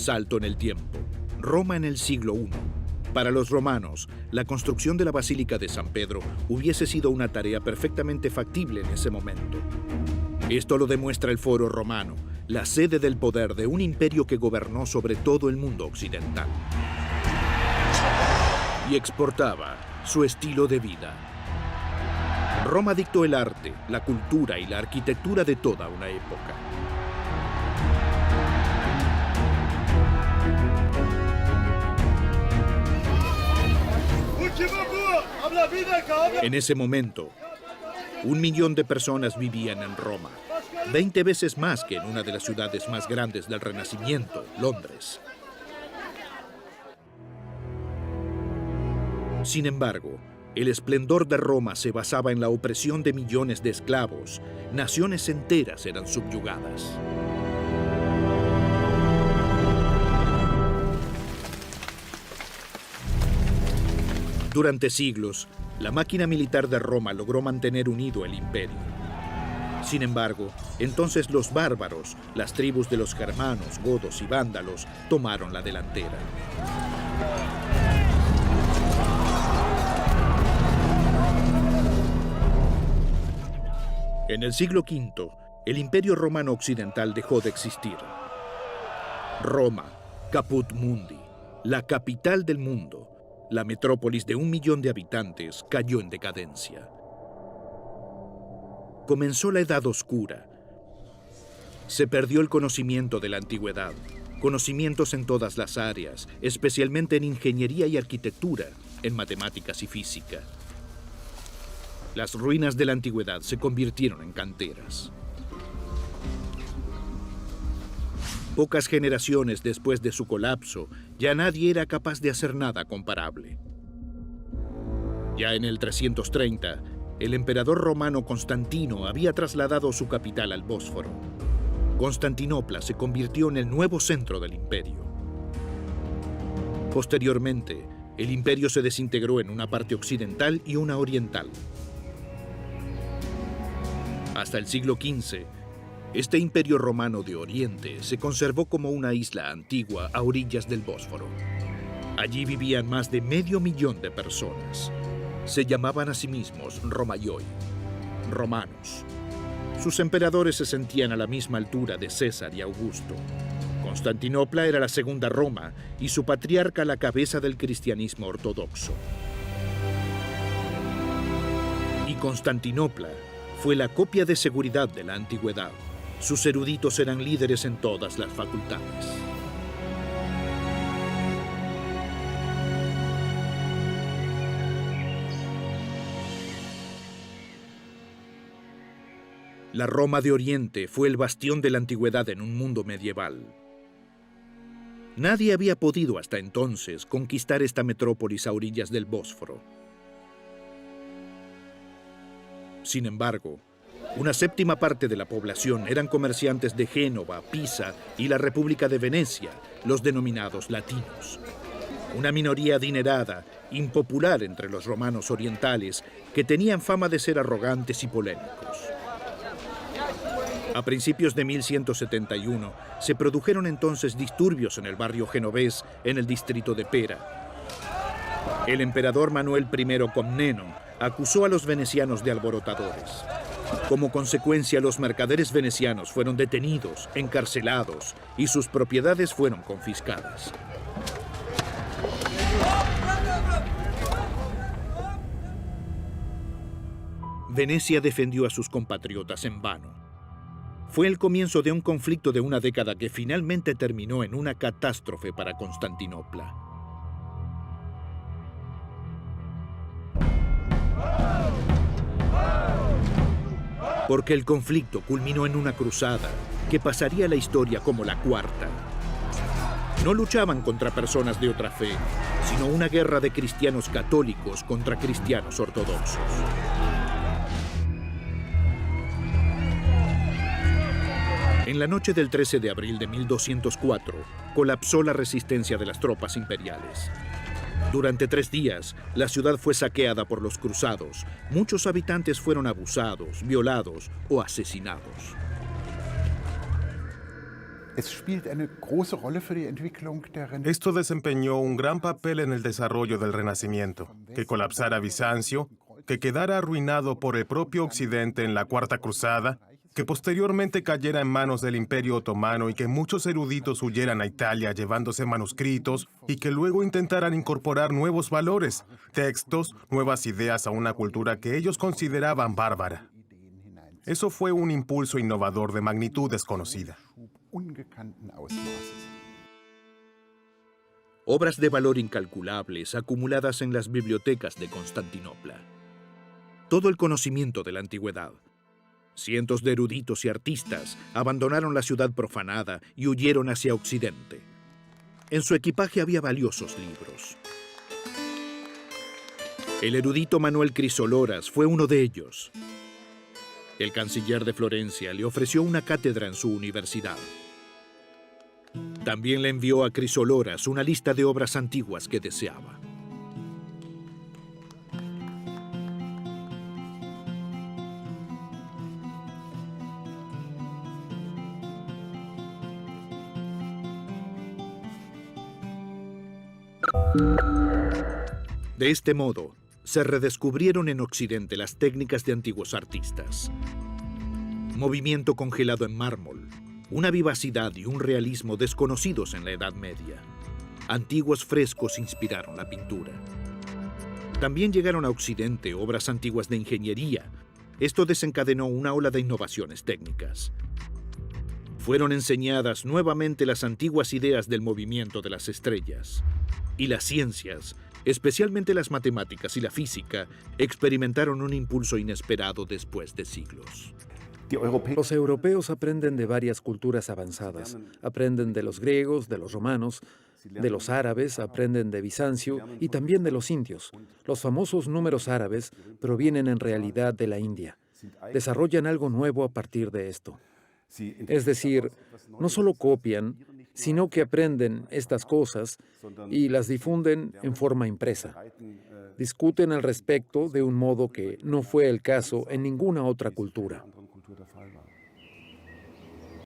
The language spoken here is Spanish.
Salto en el tiempo. Roma en el siglo I. Para los romanos, la construcción de la Basílica de San Pedro hubiese sido una tarea perfectamente factible en ese momento. Esto lo demuestra el Foro Romano, la sede del poder de un imperio que gobernó sobre todo el mundo occidental. Y exportaba su estilo de vida. Roma dictó el arte, la cultura y la arquitectura de toda una época. En ese momento, 1 millón de personas vivían en Roma, 20 veces más que en una de las ciudades más grandes del Renacimiento, Londres. Sin embargo, el esplendor de Roma se basaba en la opresión de millones de esclavos. Naciones enteras eran subyugadas. Durante siglos, la máquina militar de Roma logró mantener unido el imperio. Sin embargo, entonces los bárbaros, las tribus de los germanos, godos y vándalos, tomaron la delantera. En el siglo V, el Imperio Romano Occidental dejó de existir. Roma, Caput Mundi, la capital del mundo, la metrópolis de 1 millón de habitantes, cayó en decadencia. Comenzó la Edad Oscura. Se perdió el conocimiento de la antigüedad, conocimientos en todas las áreas, especialmente en ingeniería y arquitectura, en matemáticas y física. Las ruinas de la antigüedad se convirtieron en canteras. Pocas generaciones después de su colapso, ya nadie era capaz de hacer nada comparable. Ya en el 330, el emperador romano Constantino había trasladado su capital al Bósforo. Constantinopla se convirtió en el nuevo centro del imperio. Posteriormente, el imperio se desintegró en una parte occidental y una oriental. Hasta el siglo XV, este imperio romano de Oriente se conservó como una isla antigua a orillas del Bósforo. Allí vivían más de 500.000 de personas. Se llamaban a sí mismos Romaioi, romanos. Sus emperadores se sentían a la misma altura de César y Augusto. Constantinopla era la segunda Roma y su patriarca la cabeza del cristianismo ortodoxo. Y Constantinopla fue la copia de seguridad de la antigüedad. Sus eruditos eran líderes en todas las facultades. La Roma de Oriente fue el bastión de la antigüedad en un mundo medieval. Nadie había podido hasta entonces conquistar esta metrópolis a orillas del Bósforo. Sin embargo, una séptima parte de la población eran comerciantes de Génova, Pisa y la República de Venecia, los denominados latinos. Una minoría adinerada, impopular entre los romanos orientales, que tenían fama de ser arrogantes y polémicos. A principios de 1171 se produjeron entonces disturbios en el barrio genovés, en el distrito de Pera. El emperador Manuel I Comneno acusó a los venecianos de alborotadores. Como consecuencia, los mercaderes venecianos fueron detenidos, encarcelados y sus propiedades fueron confiscadas. Venecia defendió a sus compatriotas en vano. Fue el comienzo de un conflicto de una década que finalmente terminó en una catástrofe para Constantinopla. Porque el conflicto culminó en una cruzada que pasaría a la historia como la Cuarta. No luchaban contra personas de otra fe, sino una guerra de cristianos católicos contra cristianos ortodoxos. En la noche del 13 de abril de 1204, colapsó la resistencia de las tropas imperiales. Durante 3 días, la ciudad fue saqueada por los cruzados. Muchos habitantes fueron abusados, violados o asesinados. Esto desempeñó un gran papel en el desarrollo del Renacimiento, que colapsara Bizancio, que quedara arruinado por el propio Occidente en la Cuarta Cruzada, que posteriormente cayera en manos del Imperio Otomano y que muchos eruditos huyeran a Italia llevándose manuscritos y que luego intentaran incorporar nuevos valores, textos, nuevas ideas a una cultura que ellos consideraban bárbara. Eso fue un impulso innovador de magnitud desconocida. Obras de valor incalculables acumuladas en las bibliotecas de Constantinopla. Todo el conocimiento de la antigüedad. Cientos de eruditos y artistas abandonaron la ciudad profanada y huyeron hacia Occidente. En su equipaje había valiosos libros. El erudito Manuel Crisoloras fue uno de ellos. El canciller de Florencia le ofreció una cátedra en su universidad. También le envió a Crisoloras una lista de obras antiguas que deseaba. De este modo, se redescubrieron en Occidente las técnicas de antiguos artistas. Movimiento congelado en mármol, una vivacidad y un realismo desconocidos en la Edad Media. Antiguos frescos inspiraron la pintura. También llegaron a Occidente obras antiguas de ingeniería. Esto desencadenó una ola de innovaciones técnicas. Fueron enseñadas nuevamente las antiguas ideas del movimiento de las estrellas. Y las ciencias, especialmente las matemáticas y la física, experimentaron un impulso inesperado después de siglos. Los europeos aprenden de varias culturas avanzadas. Aprenden de los griegos, de los romanos, de los árabes, aprenden de Bizancio y también de los indios. Los famosos números árabes provienen en realidad de la India. Desarrollan algo nuevo a partir de esto. Es decir, no solo copian, sino que aprenden estas cosas y las difunden en forma impresa. Discuten al respecto de un modo que no fue el caso en ninguna otra cultura.